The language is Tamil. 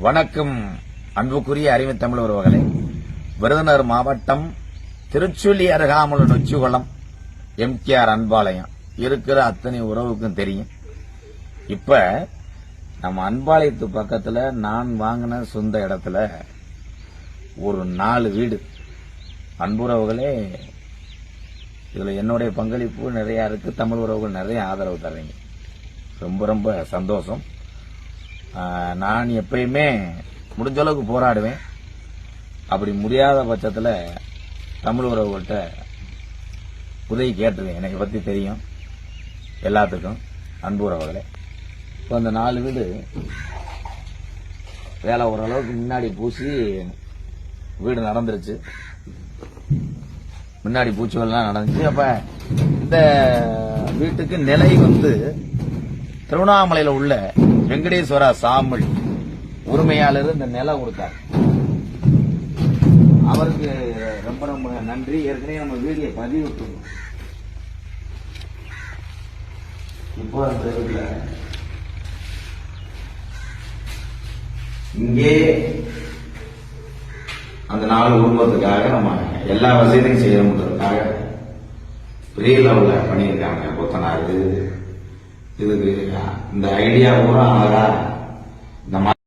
வணக்கம் அன்புக்குரிய அறிவு தமிழ் உறவுகளே. விருதுநகர் மாவட்டம் திருச்சுழி அருகாமல் நொச்சிகுளம் எம்கேஆர் அன்பாலயம் இருக்கிற அத்தனை உறவுக்கும் தெரியும். இப்ப நம்ம அன்பாலயத்து பக்கத்துல நான் வாங்கின சொந்த இடத்துல ஒரு 4 வீடு. அன்புறவுகளே, இதுல என்னுடைய பங்களிப்பு நிறைய இருக்கு. தமிழ் உறவுகள் நிறைய ஆதரவு தர்றீங்க. ரொம்ப ரொம்ப சந்தோஷம். நான் எப்பயுமே முடிஞ்ச அளவுக்கு போராடுவேன். அப்படி முடியாத பட்சத்தில் தமிழ் உறவுகள்கிட்ட உதவி கேட்டுருவேன். எனக்கு பற்றி தெரியும் எல்லாத்துக்கும். அன்பு உறவுகளே, இப்போ அந்த 4 வீடு வேலை ஓரளவுக்கு முன்னாடி பூசி வீடு நடந்துருச்சு. முன்னாடி பூச்சி வேலைலாம் நடந்துச்சு. அப்ப இந்த வீட்டுக்கு நிலை திருவண்ணாமலையில் உள்ள வெங்கடேஸ்வரா சாமிள் உரிமையாளர் இந்த நிலம் கொடுத்தார். அவருக்கு ரொம்ப ரொம்ப நன்றி. ஏற்கனவே நம்ம வீடியோ பதிவிட்டோம். இப்போ அந்த இங்கே அந்த 4 குடும்பத்துக்காக நம்ம எல்லா வசதியும் செய்யணுன்றதுக்காக பெரிய லெவல்ல பண்ணியிருக்காங்க. கொத்தனாரு இதுக்கு இந்த ஐடியா பூரா இந்த